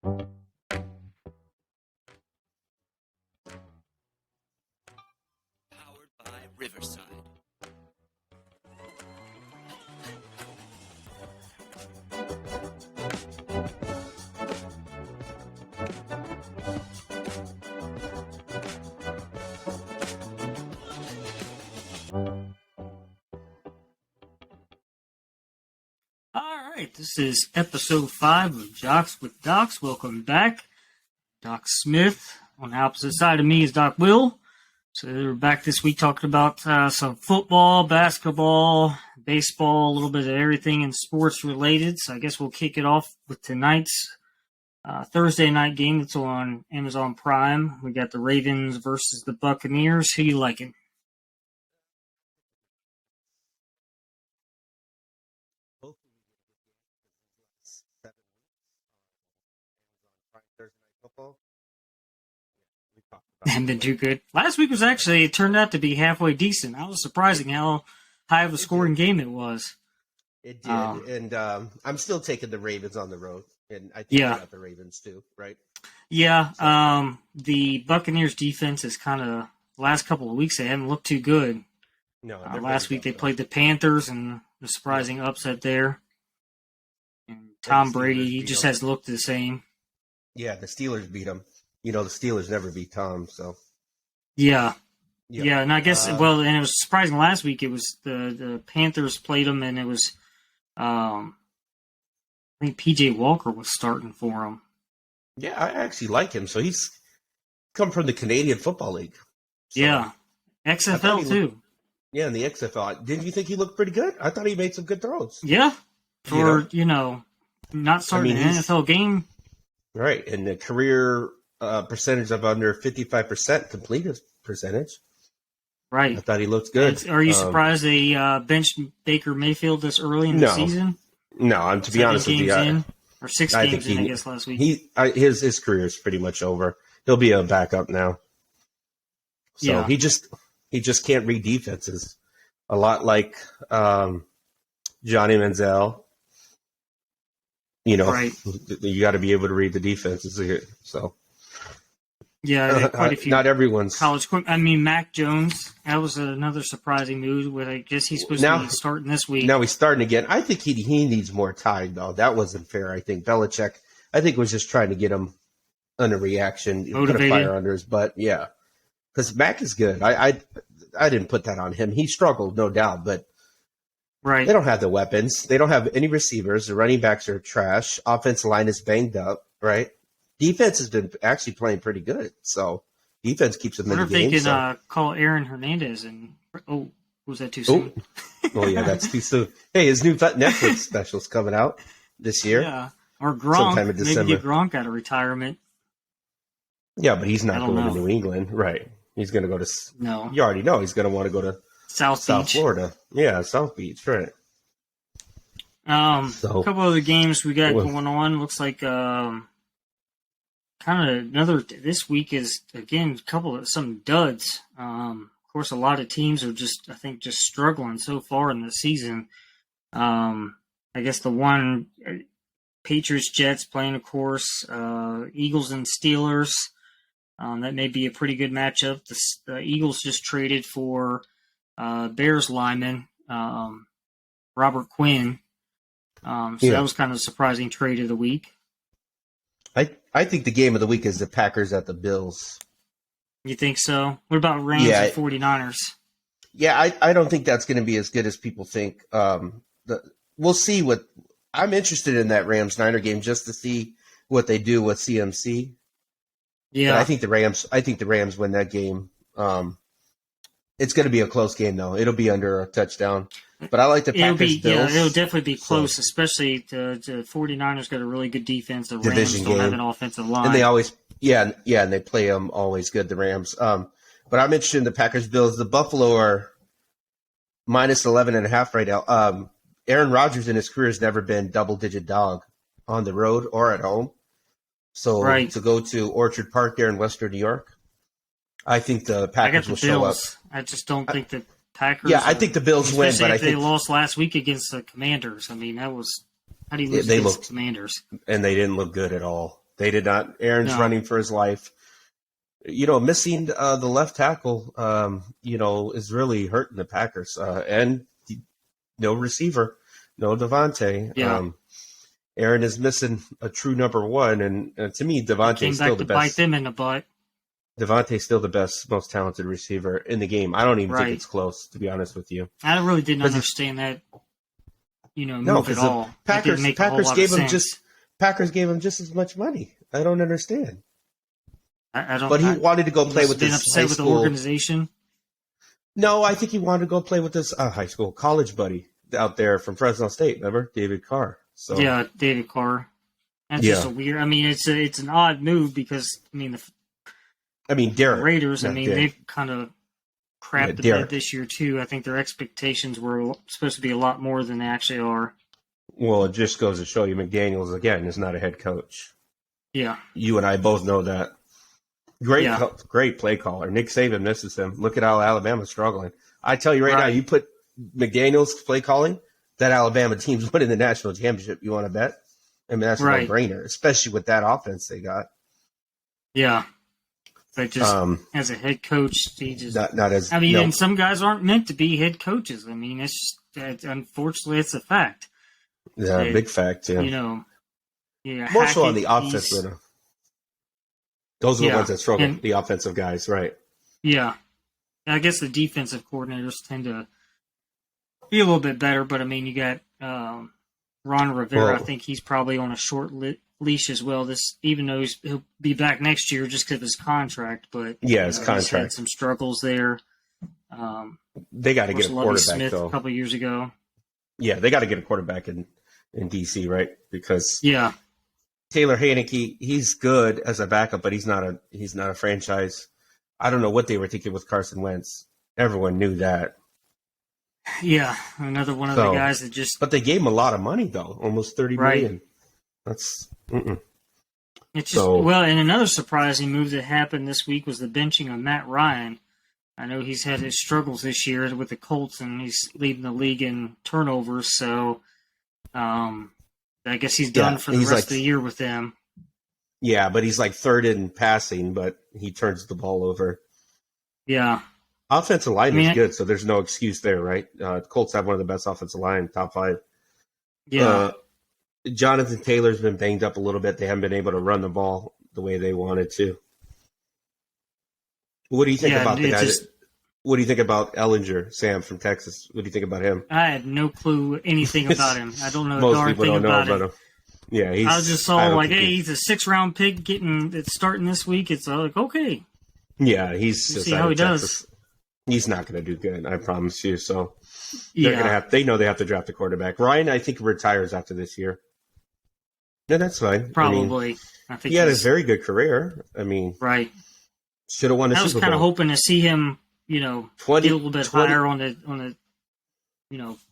Powered by Riverside. All right, this is episode 5 of Jocks with Docs. Welcome back. Doc Smith. On the opposite side of me is Doc Will. So we're back this week talking about some football, basketball, baseball, a little bit of everything in sports related. So I guess we'll kick it off with tonight's Thursday night game that's on Amazon Prime. We got the Ravens versus the Buccaneers. Who you liking? Haven't been too good. Last week was actually, it turned out to be halfway decent. I was surprising how high of a scoring game it was. It did, and I'm still taking the Ravens on the road, and I think I got the Ravens too, right? Yeah, the Buccaneers defense is kind of, last couple of weeks, they haven't looked too good. No, last week they played the Panthers, and the surprising upset there. And Tom Brady, he just has looked the same. Yeah, the Steelers beat him. You know, the Steelers never beat Tom, so. Yeah, and I guess, and it was surprising last week. It was the Panthers played them, and it was, I think P.J. Walker was starting for him. Yeah, I actually like him. So he's come from the Canadian Football League. So yeah, XFL too. Yeah, in the XFL. Didn't you think he looked pretty good? I thought he made some good throws. Yeah, for, not starting an NFL game. Right, and the career percentage of under 55% completed percentage. Right. I thought he looked good. Are you surprised they benched Baker Mayfield this early in the season? No, I'm to be honest with you. Or 6 games in, I guess, last week. His career is pretty much over. He'll be a backup now. So he just can't read defenses. A lot like Johnny Manziel. You know, you got to be able to read the defenses here. So, yeah, quite a few. Not everyone's college. I mean, Mac Jones. That was another surprising move. But I guess he's supposed to be starting this week. Now he's starting again. I think he needs more time though. That wasn't fair. I think Belichick. Was just trying to get him on a reaction, put a fire under his butt. Yeah, because Mac is good. I didn't put that on him. He struggled, no doubt, but. Right. They don't have the weapons. They don't have any receivers. The running backs are trash. Offensive line is banged up, right? Defense has been actually playing pretty good. So defense keeps them in the game. I wonder if they can call Aaron Hernandez and was that too soon? Oh, yeah, that's too soon. Hey, his new Netflix special's coming out this year. Yeah. Or Gronk. Sometime in December. Maybe get Gronk out of retirement. Yeah, but he's not going to New England. Right. He's going to go to – No. You already know he's going to want to go to – South Florida. Yeah, South Beach, right. A couple other games we got going on. Looks like kind of another. This week is again a couple of some duds. Of course, a lot of teams are just struggling so far in the season. I guess the one Patriots Jets playing, of course, Eagles and Steelers. That may be a pretty good matchup. The Eagles just traded for Bears lineman Robert Quinn. That was kind of a surprising trade of the week. I think the game of the week is the Packers at the Bills. You think so? What about Rams and 49ers? Yeah, I don't think that's going to be as good as people think. We'll see what – I'm interested in that Rams-Niner game just to see what they do with CMC. Yeah. But I think the Rams win that game. It's going to be a close game, though. It'll be under a touchdown. But I like the Packers-Bills. Yeah, it'll definitely be close, especially the 49ers got a really good defense. The Rams don't have an offensive line. And they always and they play them always good, the Rams. But I'm interested in the Packers-Bills. The Buffalo are minus 11.5 right now. Aaron Rodgers in his career has never been double-digit dog on the road or at home. So to go to Orchard Park there in Western New York, I think the Packers will show up. I just don't think the Packers. Yeah, I think the Bills win, but I think they lost last week against the Commanders. I mean, that was how do you lose against the Commanders? And they didn't look good at all. They did not. Aaron's No. running for his life. Missing the left tackle, is really hurting the Packers. And no receiver, no Devontae. Yeah. Aaron is missing a true number one, and to me, Came Devontae's back still to the bite best. them in the butt. Devontae's still the best, most talented receiver in the game. I don't even Right. think it's close, to be honest with you. I really didn't 'Cause he- understand that, move No, at because all. the It didn't make a whole Packers lot gave of him sense. Packers gave him just as much money. I don't understand. I don't. But he wanted to go he play must with have been his upset high with the school. organization. No, I think he wanted to go play with his college buddy out there from Fresno State. Remember, David Carr. So Yeah, David Carr. That's Yeah. just a weird. I mean, it's an odd move because the Derek Raiders. not Derek. They've kind of crapped Yeah, the Derek. bed this year too. I think their expectations were supposed to be a lot more than they actually are. Well, it just goes to show you, McDaniels again is not a head coach. Yeah, You and I both know that. Great, Yeah. great play caller. Nick Saban misses him. Look at how Alabama's struggling. I tell you right now, Right. you put McDaniels play calling, that Alabama team's winning the national championship. You want to bet? I mean, that's Right. a no-brainer, especially with that offense they got. yeah. But just Um, as a head coach, he just. not as. And some guys aren't meant to be head coaches. It's just unfortunately it's a fact. yeah, it- big fact. Yeah, more so on the offensive. Those are the Yeah, ones that struggle. and- The offensive guys, right? Yeah, I guess the defensive coordinators tend to be a little bit better. But you got Ron Rivera. Well- I think he's probably on a short leash as well. Even though he'll be back next year just because of his contract. But Yeah, his he's had contract. some struggles there. They got to get a Lovie quarterback Smith though. a couple years ago. Yeah, they got to get a quarterback in DC, right? Because Yeah, Taylor Heineke, he's good as a backup, but he's not a franchise. I don't know what they were thinking with Carson Wentz. Everyone knew that. yeah, another one of So- the guys that just. But they gave him a lot of money though, almost $30 Right. million. That's It's just So- and another surprising move that happened this week was the benching of Matt Ryan. I know he's had his struggles this year with the Colts, and he's leading the league in turnovers. So, I guess he's done Yeah, for the he's rest like- of the year with them. yeah, but he's like third in passing, but he turns the ball over. Yeah, Offensive line is I mean, good, so there's no excuse there, right? Colts have one of the best offensive line, top 5. yeah, Jonathan Taylor's been banged up a little bit. They haven't been able to run the ball the way they wanted to. What do you think Yeah, about the it guy? just- What do you think about Ellinger, Sam from Texas? What do you think about him? I had no clue anything about him. I don't know a Most darn people thing don't know about about him. him. Yeah, he's. I just I saw don't like, think hey, he's a 6th-round pick it's starting this week. It's like, okay, yeah, he's We'll just see out how of he does. Texas. He's not going to do good. I promise you. So they're yeah, gonna have. They know they have to draft a quarterback. Ryan, I think, retires after this year. No, that's fine. I mean, probably. I think he had a he's very good career. I mean, right. should have won a I was Super kind of Bowl. hoping to see him, 20, get a little bit 20 higher on the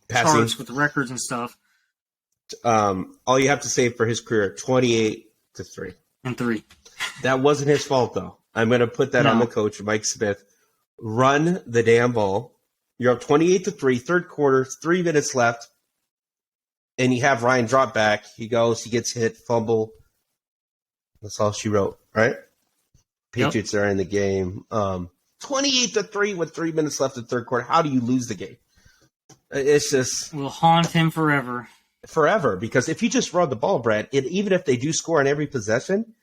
Passing. charts with the records and stuff. All you have to say for his career, 28-3. And 3. That wasn't his fault, though. I'm going to put that on No. the coach, Mike Smith. Run the damn ball. You're up 28-3, third quarter, 3 minutes left, and you have Ryan drop back. He goes, he gets hit, fumble. That's all she wrote, right? Patriots are in the game. 28-3 with 3 minutes left in third quarter. How do you lose the game? It's just Will haunt him forever. forever, because if you just run the ball, Brad, even if they do score on every possession,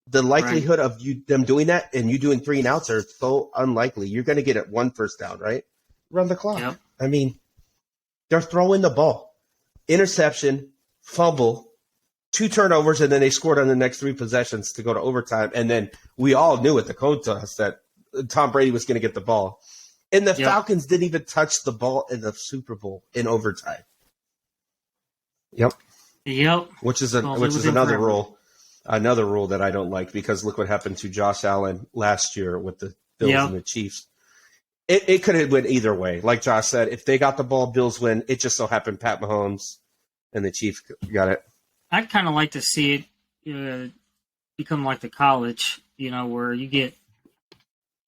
the likelihood of them doing that and you doing 3 and outs are so unlikely. You're going to get it 1 first down, right? Run the clock. Yep. I mean, they're throwing the ball. Interception, fumble, 2 turnovers, and then they scored on the next 3 possessions to go to overtime. And then we all knew at the coin toss that Tom Brady was going to get the ball. And the Yep. Falcons didn't even touch the ball in the Super Bowl in overtime. Yep. Yep. Which is Well, which it is was another incredible. rule that I don't like, because look what happened to Josh Allen last year with the Bills Yeah. and the Chiefs. It could have went either way. Like Josh said, if they got the ball, Bills win. It just so happened Pat Mahomes and the Chiefs got it. I'd kind of like to see it become like the college, where you get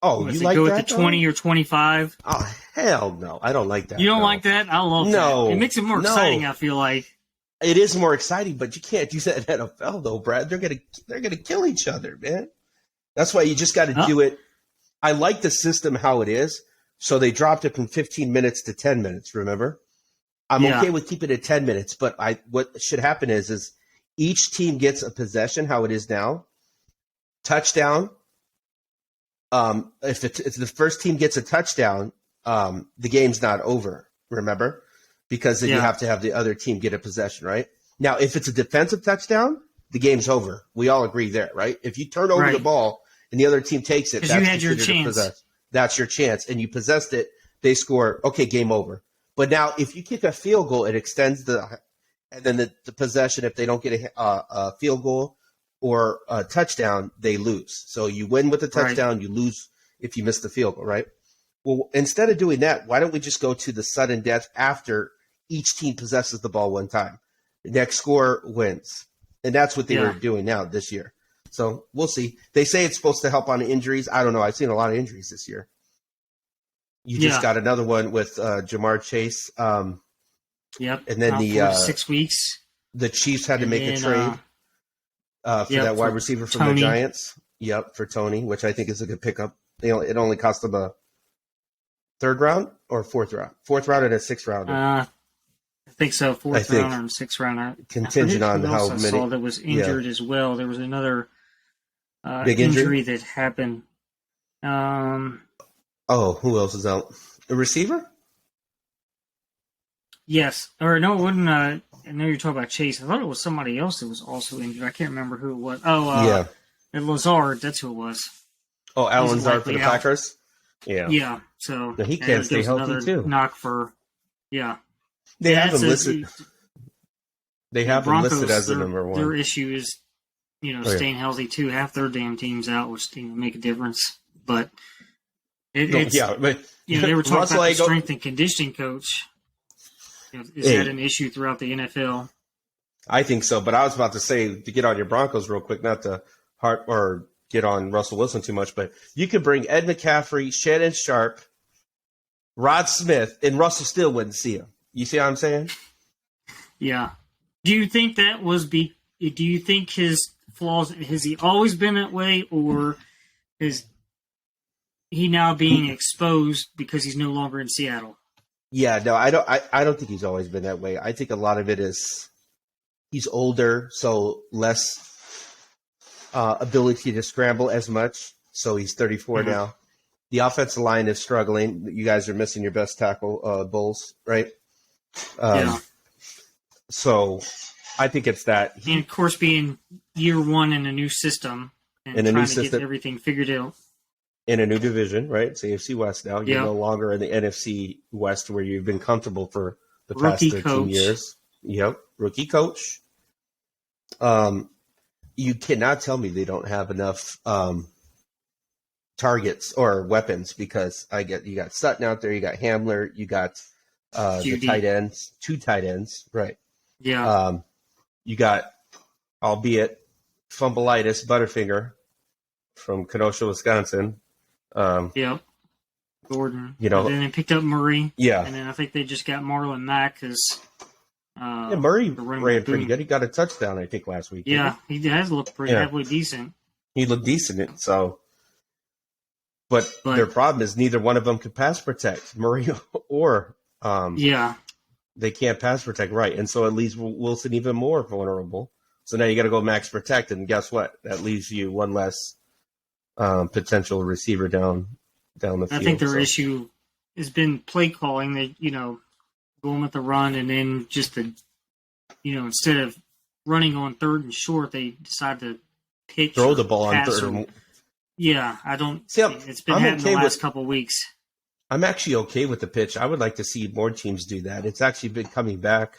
Oh, what you does it like go that? with the though? 20 or 25. Oh, hell no! I don't like that. You don't no. like that? I love No. that. It makes it more No. exciting, I feel like. It is more exciting, but you can't do that in NFL though, Brad. They're gonna kill each other, man. That's why you just got to do it. I like the system how it is. So they dropped it from 15 minutes to 10 minutes. Remember, I'm okay with keeping it 10 minutes, but what should happen is each team gets a possession, how it is now. Touchdown. If the first team gets a touchdown, the game's not over. Remember, because then you have to have the other team get a possession, right? Now, if it's a defensive touchdown, the game's over. We all agree there, right? If you turn over the ball and the other team takes it, that's you had your chance. That's your chance, and you possessed it. They score. Okay, game over. But now, if you kick a field goal, it extends and then the possession. If they don't get a field goal or a touchdown, they lose. So you win with the touchdown, you lose if you miss the field goal, right? Well, instead of doing that, why don't we just go to the sudden death after each team possesses the ball one time? The next score wins. And that's what they were doing now this year. So we'll see. They say it's supposed to help on injuries. I don't know. I've seen a lot of injuries this year. You just got another one with Jamar Chase. Yep. And then 4 to 6 weeks. The Chiefs had to make a trade for that wide receiver from Tony. the Giants. Yep, for Tony, which I think is a good pickup. It only cost them a third round or fourth round? Fourth round and a sixth rounder. I think so. Fourth rounder and sixth rounder. Contingent on how many. I saw that was injured as well. There was another big injury that happened. Who else is out? A receiver? Yes. Or no, it wasn't. I know you're talking about Chase. I thought it was somebody else that was also injured. I can't remember who it was. And Lazard. That's who it was. Oh, Alan Lazard for the Packers? Yeah. Yeah. So he can't stay healthy too. Knock for, They have him listed. They have him listed as the number one. Their issue is, staying healthy too. Half their damn team's out, which make a difference. But it's they were talking about the strength and conditioning coach. Is that an issue throughout the NFL? I think so, but I was about to say to get on your Broncos real quick, not to get on Russell Wilson too much, but you could bring Ed McCaffrey, Shannon Sharp, Rod Smith, and Russell still wouldn't see him. You see what I'm saying? Yeah. Do you think that was do you think his flaws, has he always been that way, or is he now being exposed because he's no longer in Seattle? Yeah, no, I don't think he's always been that way. I think a lot of it is he's older, so less ability to scramble as much. So he's 34 now. The offensive line is struggling. You guys are missing your best tackle, Bulls, right? So I think it's that. And of course, being year one in a new system and trying to get everything figured out. In a new division, right? It's AFC West now. You're no longer in the NFC West where you've been comfortable for the past 13 years. Yep. Rookie coach. You cannot tell me they don't have enough targets or weapons, because you got Sutton out there, you got Hamler, you got the tight ends, 2 tight ends, right? Yeah. You got, albeit fumbleitis, Butterfinger from Kenosha, Wisconsin. Gordon. And then they picked up Murray. Yeah. And then I think they just got Marlon Mack because Murray ran pretty good. He got a touchdown, I think, last week. Yeah, he has looked pretty heavily decent. He looked decent, so. But their problem is neither one of them could pass protect, Murray or they can't pass protect, right? And so it leaves Wilson even more vulnerable. So now you got to go max protect, and guess what? That leaves you one less potential receiver down the field. I think their issue has been play calling. They going with the run, and then just instead of running on third and short, they decide to throw the ball on third. I don't see. It's been happening the last couple of weeks. I'm actually okay with the pitch. I would like to see more teams do that. It's actually been coming back.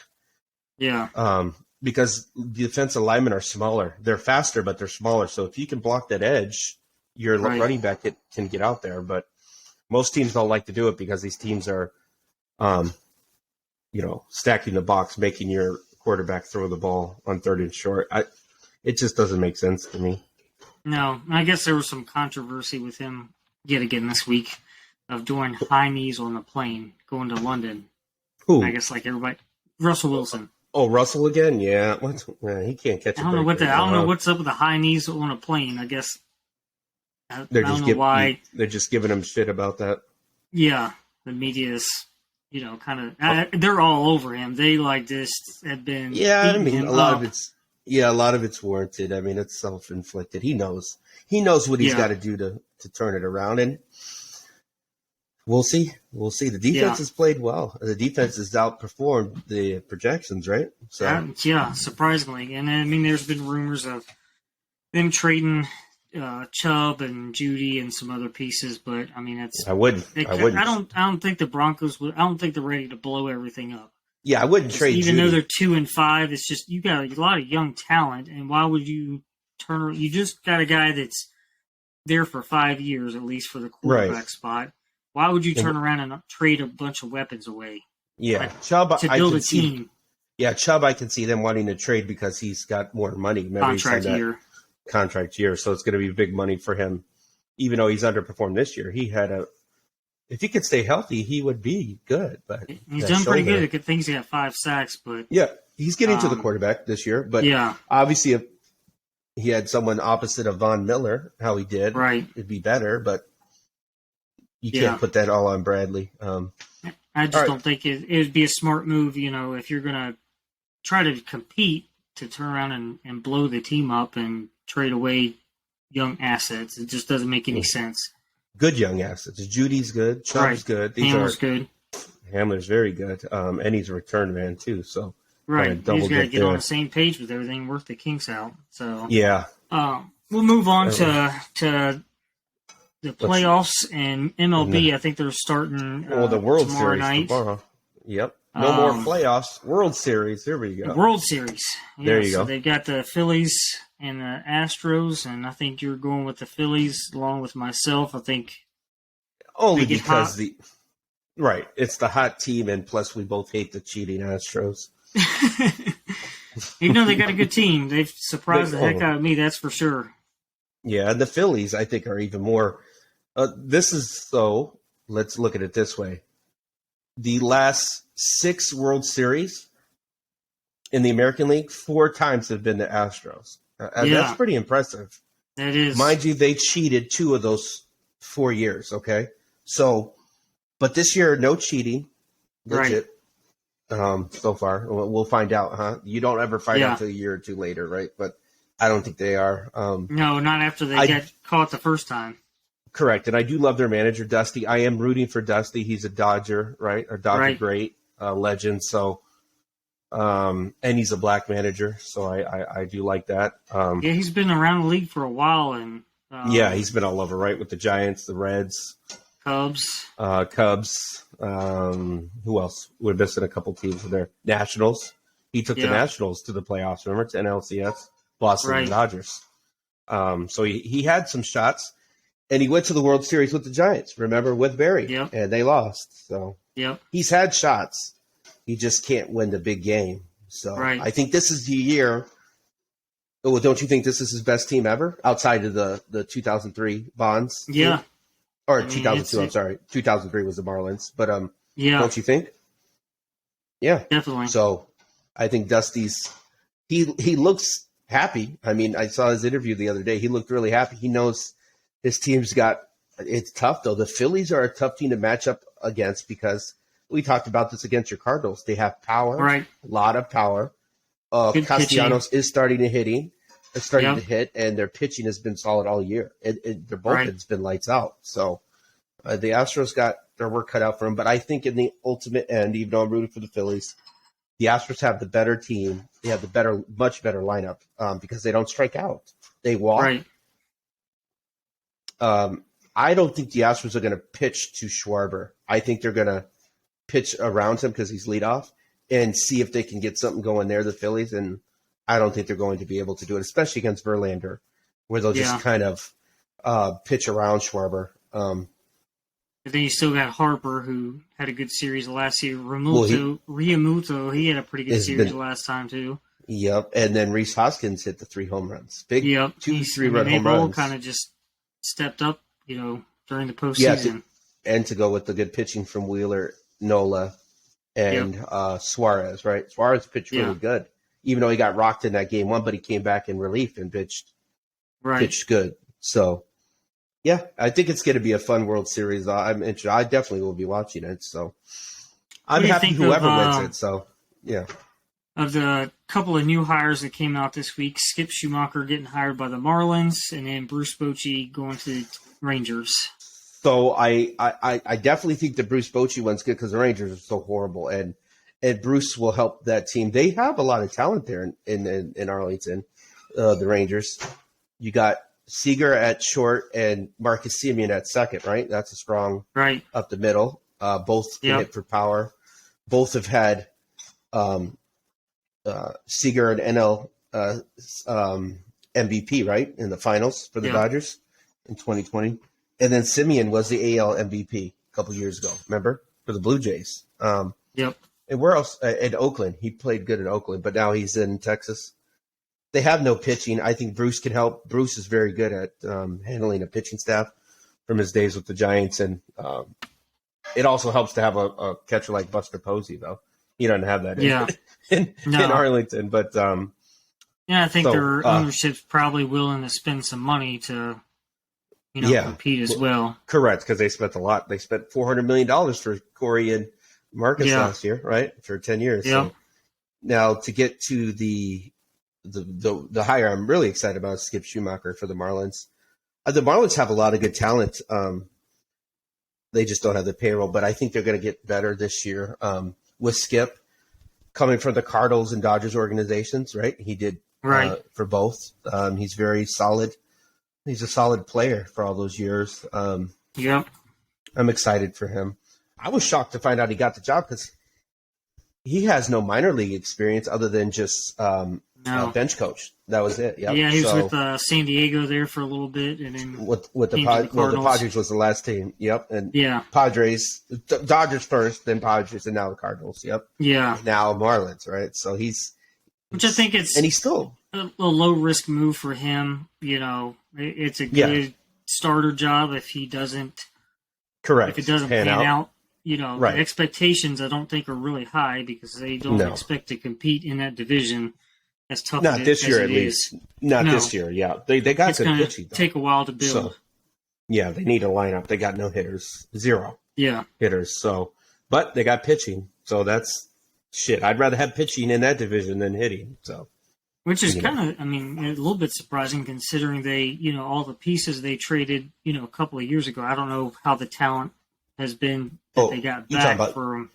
Yeah. Because the defensive linemen are smaller. They're faster, but they're smaller. So if you can block that edge, your running back can get out there. But most teams don't like to do it because these teams are, stacking the box, making your quarterback throw the ball on third and short. It just doesn't make sense to me. No, I guess there was some controversy with him yet again this week of doing high knees on the plane going to London. Who? I guess like everybody, Russell Wilson. Oh, Russell again? Yeah. Man, he can't catch a I don't know break what right I don't now, know huh? what's up with the high knees on a plane. I guess I They're don't just know why. they're just giving him shit about that. Yeah, the media is, kind of they're all over him. They like just have been Yeah, I beating mean, him up. a lot of it's warranted. I mean, it's self-inflicted. He knows what he's Yeah, got to do to turn it around, and we'll see. We'll see. The yeah, defense has played well. The defense has outperformed the projections, right? So yeah. Surprisingly, and I mean, there's been rumors of them trading Chubb and Judy and some other pieces, but I mean, I wouldn't. I wouldn't. I don't think the Broncos would. I don't think they're ready to blow everything up. Yeah, I wouldn't trade Even though Judy. they're 2-5, it's just you got a lot of young talent, and why would you turn? You just got a guy that's there for 5 years at least for the quarterback Right. spot. Why would you And- turn around and trade a bunch of weapons away Yeah, like, Chubb. to I build can a see. team Yeah, Chubb. I can see them wanting to trade because he's got more money. Remember, he contract signed that year? contract year, so it's going to be big money for him. Even though he's underperformed this year, if he could stay healthy, he would be good. But He's that done pretty shoulder- good. Good things he got 5 sacks, but Yeah, he's getting to the Um, quarterback this year, but yeah, obviously if he had someone opposite of Von Miller, how he did, right. it'd be better. But you Yeah. can't put that all on Bradley. I just All right. don't think it would be a smart move. If you're gonna try to compete, to turn around and blow the team up and trade away young assets. It just doesn't make any sense. Good young assets. Judy's good. Chubb's Right. good. These Hamler's good. Hamler's very good, and he's a return man too. So Right. Kinda You double just got to dip get on there. the same page with everything, work the kinks out. So yeah, we'll move on to the playoffs and MLB. I think they're starting the World tomorrow Series night. tomorrow. Yep. No more Um, playoffs. World Series. There we The go. World Series. Yeah, There you so go. they've got the Phillies and the Astros, and I think you're going with the Phillies along with myself. I think Only they get because hot. right. It's the hot team, and plus we both hate the cheating Astros. even though they got a good team, they've surprised the They- heck out of me. That's for sure. Yeah, and the Phillies, I think, are even more. This is so. Let's look at it this way: the last 6 World Series in the American League, 4 times have been the Astros. And Yeah. that's pretty impressive. That is, Mind you, they cheated 2 of those 4 years. Okay, so, but this year, no cheating, legit. So far, we'll find out. Huh? You don't ever find Yeah. out until a year or 2 later, right? But I don't think they are. no, not after they I- got caught the first time. Correct, and I do love their manager, Dusty. I am rooting for Dusty. He's a Dodger, right? A Dodger Right. great legend. So, and he's a black manager, so I do like that. Yeah, he's been around the league for a while, and Yeah, he's been all over, right? With the Giants, the Reds, Cubs. Cubs. Who else? We're missing a couple teams in there. Nationals. He took the Yeah. Nationals to the playoffs. Remember, to NLCS, Boston Right. and Dodgers. So he had some shots. And he went to the World Series with the Giants, remember, with Barry. Yep. And they lost. So Yep. he's had shots. He just can't win the big game. So Right. I think this is the year. Oh, don't you think this is his best team ever? Outside of the 2003 Bonds? Yeah. team? Or I mean, 2002, I'm it's- sorry. 2003 was the Marlins. But Yeah. don't you think? Yeah. Definitely. So I think Dusty's he looks happy. I mean, I saw his interview the other day. He looked really happy. He knows his team's got it's tough though. The Phillies are a tough team to match up against because we talked about this against your Cardinals. They have power, Right. a lot of power. Good Castellanos is starting to Yep. hit, and their pitching has been solid all year. Their Right. bullpen's been lights out. So the Astros got their work cut out for them. But I think in the ultimate end, even though I'm rooting for the Phillies, the Astros have the better team. They have the much better lineup because they don't strike out. They walk. Right. I don't think the Astros are going to pitch to Schwarber. I think they're going to pitch around him because he's leadoff and see if they can get something going there, the Phillies. And I don't think they're going to be able to do it, especially against Verlander, where they'll Yeah. just kind of pitch around Schwarber. But then you still got Harper, who had a good series last year. Well, Realmuto, he had a pretty good has series been- last time too. Yep. And then Reese Hoskins hit the 3 home runs. Big Yep. 2, 3-run home They all runs. kind of just stepped up, during the Yeah, postseason. and to go with the good pitching from Wheeler, Nola, and Suarez, right? Suarez pitched really good, even though he got rocked in that game one, but he came back in relief and pitched good. So, yeah, I think it's going to be a fun World Series. I'm interested. I definitely will be watching it. So, I'm happy whoever wins it. So, yeah. Of the couple of new hires that came out this week, Skip Schumacher getting hired by the Marlins, and then Bruce Bochy going to the Rangers. So I definitely think the Bruce Bochy one's good because the Rangers are so horrible, and Bruce will help that team. They have a lot of talent there in Arlington, the Rangers. You got Seager at short and Marcus Semien at second, right? That's a strong up the middle. Both can hit for power. Both have had Seager and NL MVP, right, in the finals for the Dodgers in 2020. And then Semien was the AL MVP a couple years ago, remember, for the Blue Jays. And where else? In Oakland. He played good in Oakland, but now he's in Texas. They have no pitching. I think Bruce can help. Bruce is very good at handling a pitching staff from his days with the Giants. And it also helps to have a catcher like Buster Posey, though. He doesn't have that in Arlington. But I think their ownership's probably willing to spend some money to compete as well. Correct, because they spent a lot. They spent $400 million for Corey and Marcus last year, right, for 10 years. So now to get to the hire I'm really excited about is Skip Schumacher for the Marlins. The Marlins have a lot of good talent. They just don't have the payroll, but I think they're going to get better this year with Skip coming from the Cardinals and Dodgers organizations, right? He did for both. He's very solid. He's a solid player for all those years. I'm excited for him. I was shocked to find out he got the job because he has no minor league experience other than just bench coach. That was it. Yep. Yeah, he was with San Diego there for a little bit, and then with the Padres was the last team. Yep, and Padres, Dodgers first, then Padres, and now the Cardinals. Yep. Yeah. Now Marlins, right? So which I think he's still a low risk move for him. It's a good starter job if he doesn't. Correct. If it doesn't pan out. The expectations I don't think are really high because they don't expect to compete in that division. As tough Not as this year, it at least. is. Not this year. Yeah, they got good pitching. It's take a while to build. So, they need a lineup. They got no hitters, 0 hitters. So, but they got pitching. So that's shit. I'd rather have pitching in that division than hitting. So, which is kind of, a little bit surprising considering they, all the pieces they traded, a couple of years ago. I don't know how the talent has been that they got back from.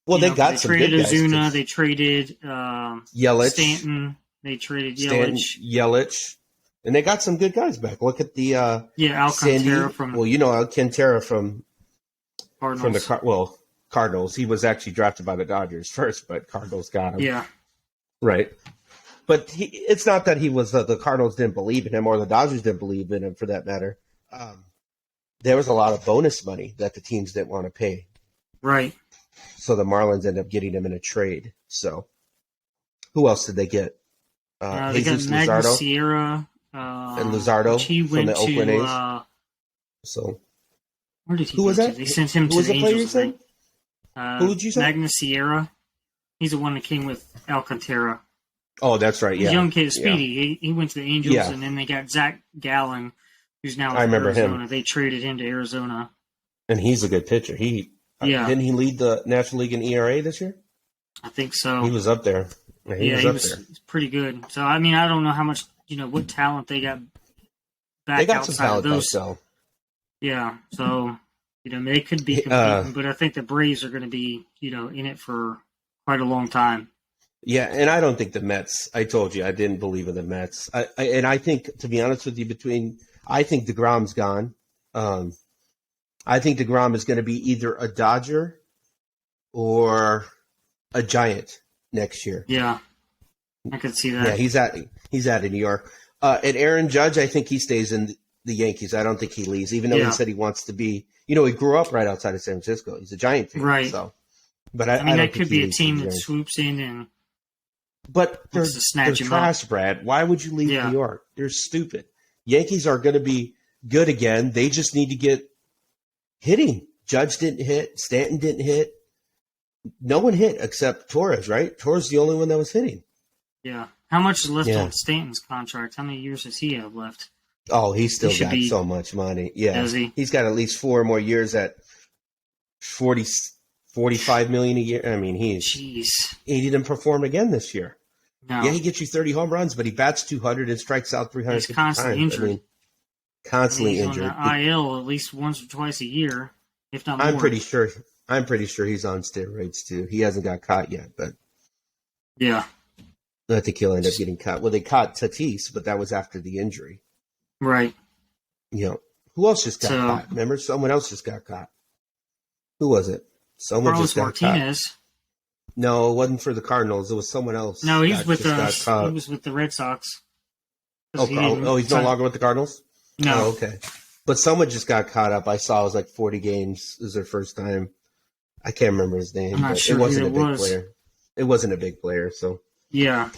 Well, they got some good guys. They traded Ozuna. They traded Yelich. Stanton. They traded Yelich. And they got some good guys back. Look at the Alcantara from Alcantara from Cardinals. From the Cardinals. He was actually drafted by the Dodgers first, but Cardinals got him. Yeah, right. But it's not that he was the Cardinals didn't believe in him or the Dodgers didn't believe in him for that matter. There was a lot of bonus money that the teams didn't want to pay. Right. So the Marlins ended up getting him in a trade. So who else did they get? They got Magna Sierra and Luzardo from the Oakland A's. So where did he who was that? They sent him to the Angels. Who did you say? Magna Sierra. He's the one that came with Alcantara. Oh, that's right. Yeah, young kid, Speedy. He went to the Angels, and then they got Zach Gallen, who's now with Arizona. Him. They traded him to Arizona, and he's a good pitcher. Didn't he lead the National League in ERA this year? I think so. He was up there. He was pretty good. So I don't know how much what talent they got back. They got outside some talent of those. So. Yeah, so they could be competing, but I think the Braves are going to be in it for quite a long time. Yeah, and I don't think the Mets. I told you I didn't believe in the Mets. I think, to be honest with you, I think DeGrom's gone. I think DeGrom is going to be either a Dodger or a Giant next year. Yeah, I could see that. Yeah, he's out of New York. And Aaron Judge, I think he stays in the Yankees. I don't think he leaves, even though he said he wants to be. He grew up right outside of San Francisco. He's a Giant fan, right? So, but I don't that think could be a team that swoops in and. But they're trash, Brad. Why would you leave New York? They're stupid. Yankees are going to be good again. They just need to get hitting. Judge didn't hit. Stanton didn't hit. no one hit except Torres, right? Torres is the only one that was hitting. Yeah. How much is left Yeah. on Stanton's contract? How many years does he have left? Oh, he's still He should got be- so much money. Yeah. Does he? He's got at least 4 more years at 45 million a year. I mean, he Jeez. didn't perform again this year. No. Yeah, he gets you 30 home runs, but he bats 200 and strikes out 350 He's constantly times. injured. Constantly He's injured. on the IL at least once or twice a year, if not more. I'm pretty sure he's on steroids too. He hasn't got caught yet, but Yeah. I think he'll end up getting caught. Well, they caught Tatis, but that was after the injury. Right. You know, who else just got So- caught? Remember, someone else just got caught. Who was it? Someone Carlos just got Martinez. caught. No, it wasn't for the Cardinals. It was someone else. No, he's that with just got us. caught. He was with the Red Sox. Oh, He didn't he's no sign- longer with the Cardinals? No. Oh, okay. But someone just got caught up. I saw it was like 40 games. It was their first time. I can't remember his name, I'm not but sure it who wasn't it a big was. player. It wasn't a big player. So, Yeah.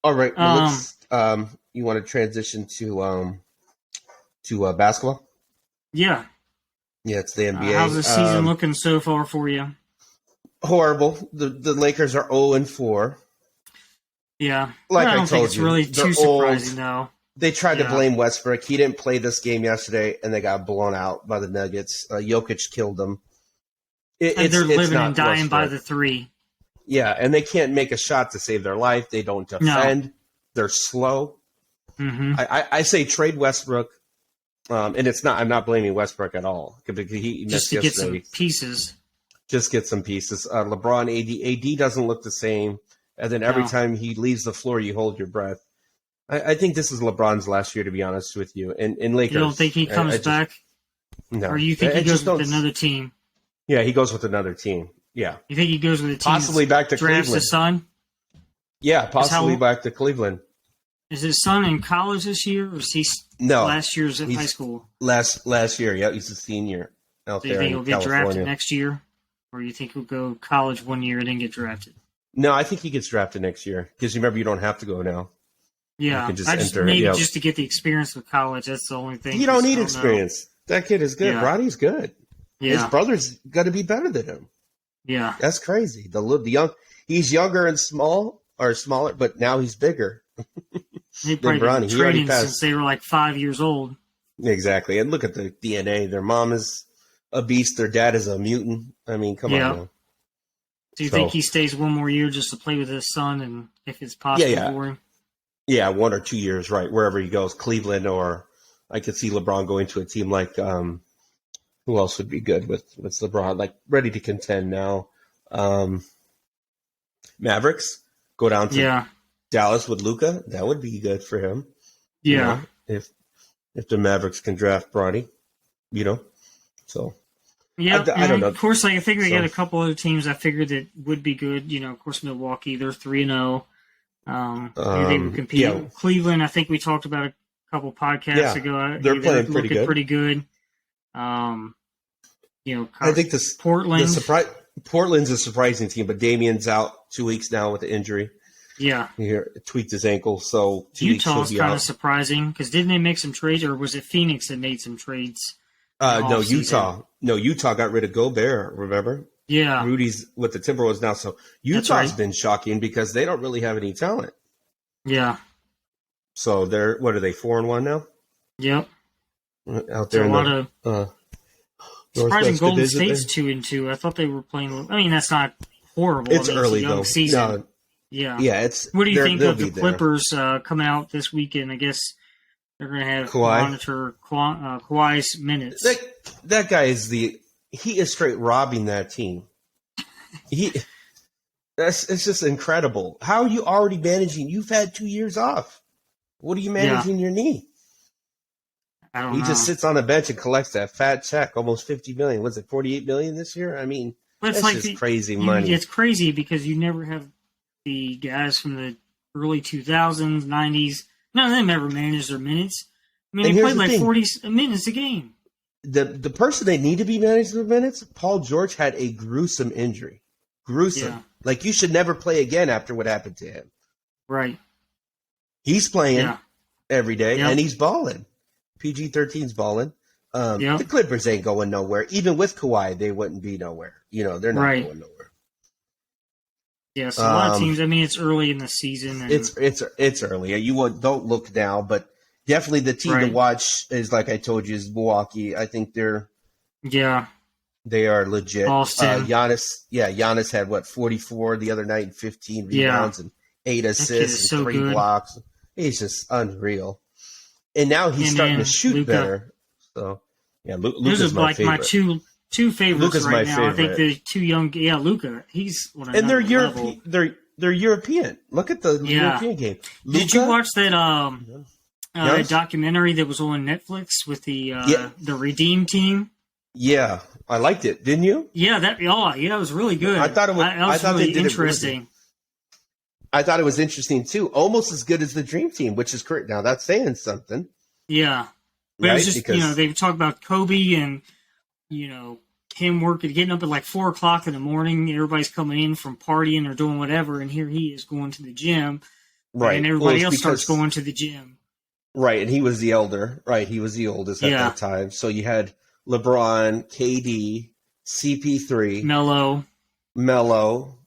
all right. Well, let's. You want to transition to basketball? Yeah. Yeah, it's the NBA. How's the season looking so far for you? Horrible. The Lakers are 0-4. Yeah. Like I I don't think told it's you, really they're too surprising, though. They tried to Yeah. blame Westbrook. He didn't play this game yesterday, and they got blown out by the Nuggets. Jokic killed them. And they're living not and dying by Westbrook. the three. Yeah, and they can't make a shot to save their life. They don't defend. They're slow. Mm-hmm. I say trade Westbrook, and it's not. I'm not blaming Westbrook at all because he Just missed to get some yesterday. pieces. Just get some pieces. LeBron, AD doesn't look the same, and then every No. time he leaves the floor, you hold your breath. I think this is LeBron's last year, to be honest with you. And Lakers, You don't think he comes I just- back? No, Or you think I he goes just don't- with another team? Yeah, he goes with another team. Yeah, You think he goes with a team possibly back to that drafts Cleveland. his son? Yeah, possibly how- back to Cleveland. Is his son in college this year, or is he No, last year's in he's- high school? last year. Yeah, he's a senior out Do you there think in he'll get drafted California. next year? Or you think he'll go college 1 year and then get drafted? No, I think he gets drafted next year because remember you don't have to go now. Yeah, can just I just enter, maybe yeah. just to get the experience with college. That's the only thing. You don't 'cause I need know. experience. That kid is good. Yeah. Bronny's good. His Yeah, brother's got to be better than him. yeah, That's crazy. The young, he's younger and smaller, but now he's bigger. they probably Bronny, been he already training passed. since they were like 5 years old. Exactly. And look at the DNA. Their mom is a beast. Their dad is a mutant. I mean, come Yeah. on now. Do you So- think he stays 1 more year just to play with his son, and if it's possible Yeah. for him? Yeah, 1 or 2 years, right? Wherever he goes, Cleveland, or I could see LeBron going to a team like who else would be good with LeBron, like ready to contend now. Mavericks go down to Yeah, Dallas with Luka. That would be good for him. yeah, you know, if the Mavericks can draft Bronny, So yeah. I don't know. Of course, like, I think they So- got a couple other teams I figured that would be good. Of course, Milwaukee, they're 3-0. Maybe they would compete. yeah. Cleveland, I think we talked about a couple podcasts Yeah, ago. they're playing pretty looking good. pretty good. I think the Portland. Portland's a surprising team, but Damian's out 2 weeks now with the injury. Yeah. He tweaked his ankle, so 2 weeks he'll Utah's be kind out. of surprising because didn't they make some trades, or was it Phoenix that made some trades? in the No, offseason? Utah. No, Utah got rid of Gobert, remember? Yeah. Rudy's with the Timberwolves now. So Utah's right. been shocking because they don't really have any talent. Yeah. So they're, what are they, 4-1 now? Yep. Out So there a in lot the of surprising. Northwest Golden Division State's there. 2-2. I thought they were playing. I mean, that's not horrible. It's I mean, early, a young though. Season. No, Yeah. yeah, it's. What do you think they'll of the be there. Clippers coming out this weekend? I guess they're going to have Kawhi. monitor Kawhi's minutes. That guy is he is straight robbing that team. It's just incredible. How are you already managing? You've had 2 years off. What are you managing your knee? I don't He know. just sits on the bench and collects that fat check, almost $50 million. Was it $48 million this year? I mean, But it's that's like just crazy money. It's crazy because you never have the guys from the early 2000s, 90s. None of them ever managed their minutes. I mean, And they here's played the like thing. 40 minutes a game. The person they need to be managing the minutes, Paul George had a gruesome injury. Gruesome. Yeah. Like, you should never play again after what happened to him. Right. He's playing Yeah. every day, Yep. and he's balling. PG-13's balling. Yep. The Clippers ain't going nowhere. Even with Kawhi, they wouldn't be nowhere. They're not Right. going nowhere. Yeah, so a lot of teams. I mean, it's early in the season. And, It's early. Don't look now, but definitely the team to watch is, like I told you, is Milwaukee. I think they are legit. Boston. Giannis had 44 the other night and 15 rebounds and 8 assists and 3 blocks. He's just unreal. And now he's starting to shoot Luka. Better. So Luka's my favorite. My two favorites Luka's right my now. favorite. I think the two young, Luka. He's on and they're European. They're European. Look at the European game. Luka, did you watch that documentary that was on Netflix with the Redeem team? Yeah, I liked it. Didn't you? Yeah, it was really good. I thought it was. I thought really interesting. I thought it was interesting too. Almost as good as the Dream Team, which is correct. Now that's saying something. Yeah, but it was just they talk about Kobe and him getting up at 4 o'clock in the morning. Everybody's coming in from partying or doing whatever, and here he is going to the gym. Right, and everybody else starts going to the gym. Right, and he was the elder. Right, he was the oldest at that time. So you had LeBron, KD, CP3, Melo,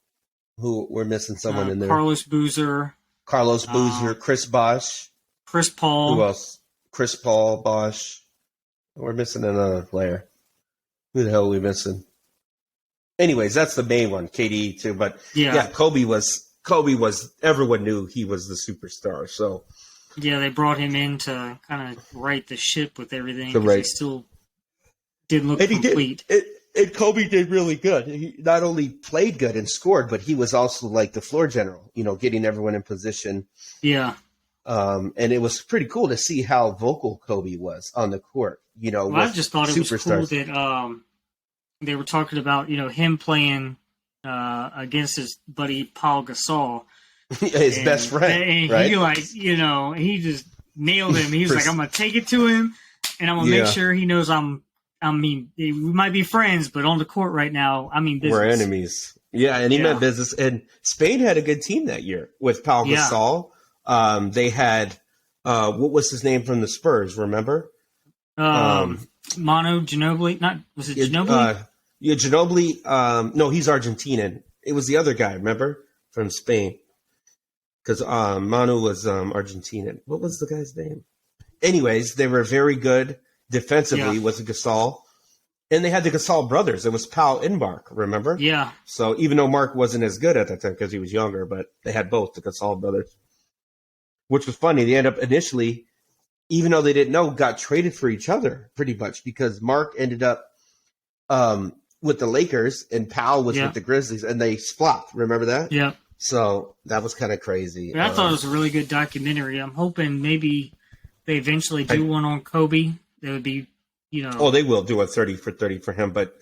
who we're missing someone in there. Carlos Boozer, Chris Bosh, Chris Paul. Who else? Chris Paul, Bosh. We're missing another player. Who the hell are we missing? Anyways, that's the main one, KD too. But Kobe was. Everyone knew he was the superstar. So they brought him in to kind of right the ship with everything. He still didn't look complete. And Kobe did really good. He not only played good and scored, but he was also like the floor general, getting everyone in position. Yeah. And it was pretty cool to see how vocal Kobe was on the court. I just thought it was cool that they were talking about, him playing against his buddy Paul Gasol. His best friend. And right? He just nailed him. He was like, I'm going to take it to him, and I'm going to make sure he knows we might be friends, but on the court right now, I mean business. We're enemies. Yeah, and he meant business. And Spain had a good team that year with Paul Gasol. They had, what was his name from the Spurs, remember? Manu Ginobili. Was it Ginobili? Ginobili. No, he's Argentinian. It was the other guy, remember? From Spain. Because Manu was Argentinian. What was the guy's name? Anyways, they were very good defensively with Gasol. And they had the Gasol brothers. It was Pau and Mark, remember? Yeah. So even though Mark wasn't as good at that time because he was younger, but they had both the Gasol brothers. Which was funny. They ended up initially, even though they didn't know, got traded for each other pretty much because Mark ended up with the Lakers and Powell was with the Grizzlies, and they flopped. Remember that? Yeah. So that was kind of crazy. I thought it was a really good documentary. I'm hoping maybe they eventually do one on Kobe. That would be, Oh, they will do a 30 for 30 for him, but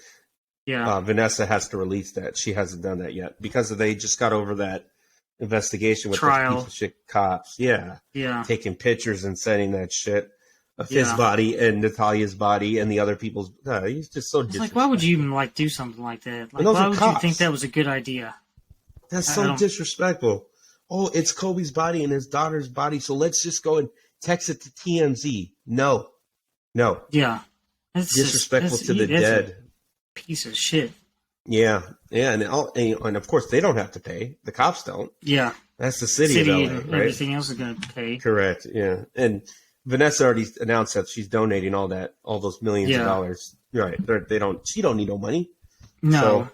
Vanessa has to release that. She hasn't done that yet because they just got over that investigation with trial. Those piece of shit cops. Yeah. Taking pictures and sending that shit of his body and Natalia's body and the other people's. He's just so disrespectful. Why would you even do something like that? Why would you think that was a good idea? That's so disrespectful. Oh, it's Kobe's body and his daughter's body, so let's just go and text it to TMZ. No. Yeah. That's disrespectful to the dead. Piece of shit. Yeah, and of course they don't have to pay. The cops don't. Yeah, that's the city of LA, and right? Everything else is going to pay. Correct. Yeah, and Vanessa already announced that she's donating all those millions of dollars. Right? She don't need no money. No, so,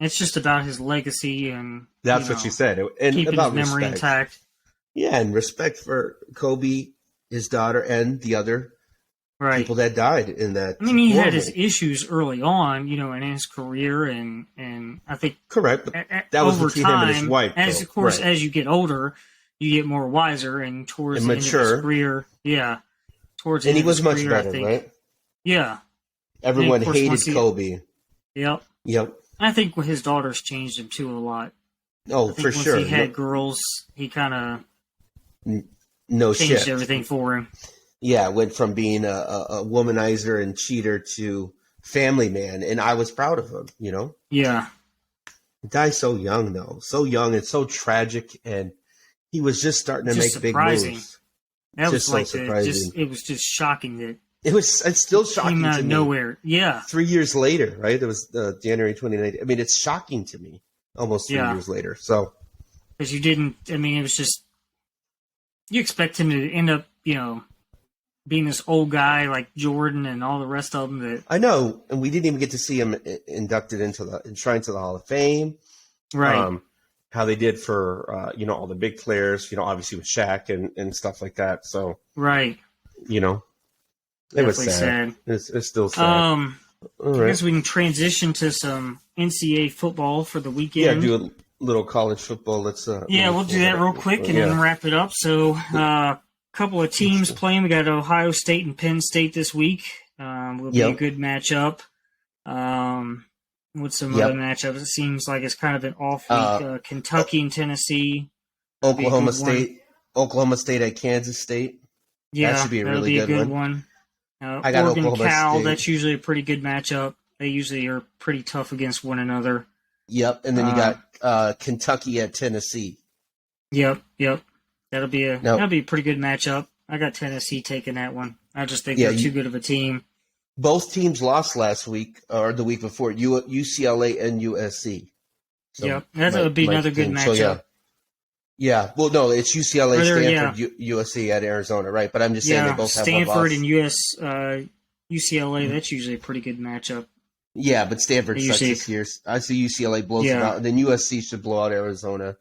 it's just about his legacy and that's what she said. And keeping about his memory intact. Yeah, and respect for Kobe, his daughter, and the other. People that died in that. I mean, he had his issues early on, in his career, and I think correct. But that was between him and his wife. As you get older, you get more wiser, and towards the end of his career, towards the end he was much career, better, right? Yeah, everyone hated Kobe. Yep. I think his daughters changed him too a lot. Oh, for sure. Once he had girls, he kind of changed everything for him. Yeah, went from being a womanizer and cheater to family man, and I was proud of him, Yeah. The guy's so young, though. So young and so tragic, and he was just starting to make big moves. That was so surprising. It was just shocking that it's still shocking came out to of me. nowhere. Yeah. 3 years later, right? It was January 29th. I mean, it's shocking to me. almost 3 Yeah. years later. So Because you didn't. I mean, it was just you expect him to end up, being this old guy like Jordan and all the rest of them. That I know, and we didn't even get to see him inducted enshrined to the Hall of Fame. right, How they did for all the big players, obviously with Shaq and stuff like that. So right. it was Definitely sad. sad. It's still sad. All I right. guess we can transition to some NCAA football for the Yeah, weekend. do a little college football. Let's. Yeah, we'll do that real quick and then wrap it up. So, couple of teams playing. We got Ohio State and Penn State this week. Will be a good matchup. With some other matchups, it seems like it's kind of an off week. Kentucky and Tennessee. Oklahoma State at Kansas State. Yeah, that should be a that'll really be a good one. I got Oregon Oklahoma Cal. State. That's usually a pretty good matchup. They usually are pretty tough against one another. Yep, and then you got Kentucky at Tennessee. Yep. That'll be a pretty good matchup. I got Tennessee taking that one. I just think they're too good of a team. Both teams lost last week or the week before. UCLA and USC. So that would be another good matchup. So, yeah. Well, no, it's UCLA, Stanford, USC at Arizona, right? But I'm just saying they both have one Stanford loss. and UCLA. That's usually a pretty good matchup. Yeah, but Stanford sucks this year. I see UCLA blows it out, and then USC should blow out Arizona.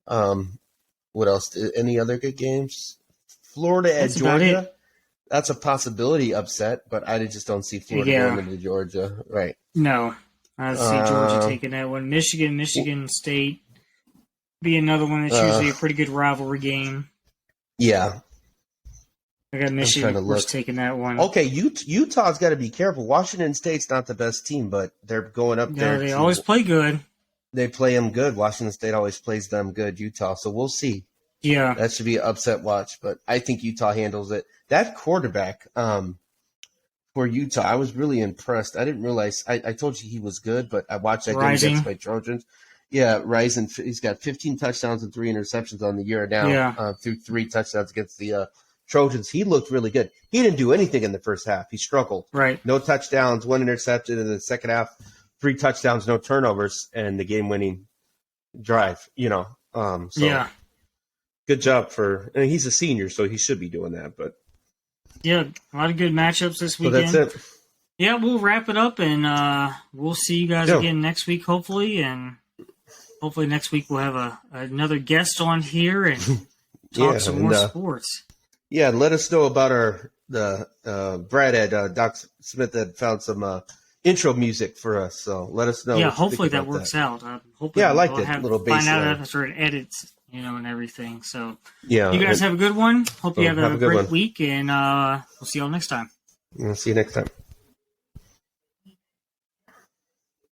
What else? Any other good games? Florida at Georgia. That's a possibility upset, but I just don't see Florida going into Georgia. Right. No. I see Georgia taking that one. Michigan State be another one that's usually a pretty good rivalry game. Yeah. I got Michigan, of course, taking that one. Okay, Utah's got to be careful. Washington State's not the best team, but they're going up there. They always play good. They play them good. Washington State always plays them good. Utah, so we'll see. Yeah. That should be an upset watch, but I think Utah handles it. That quarterback for Utah, I was really impressed. I didn't realize – I told you he was good, but I watched that game against my Trojans. Yeah, Rising. He's got 15 touchdowns and 3 interceptions on the year now through 3 touchdowns against the Trojans. He looked really good. He didn't do anything in the first half. He struggled. Right. No touchdowns, 1 interception in the second half, 3 touchdowns, no turnovers, and the game-winning drive, Good job and he's a senior, so he should be doing that. But yeah, a lot of good matchups this weekend. So that's it. Yeah, we'll wrap it up, and we'll see you guys again next week, hopefully. And hopefully next week we'll have another guest on here and talk some more sports. Yeah, let us know about Brad at Doc Smith that found some intro music for us. So let us know. Yeah, hopefully that works out. I liked it. Little bass find out line. after it edits, and everything. So yeah, you guys have a good one. Hope you have a good great one. week, and we'll see y'all next time. We'll see you next time.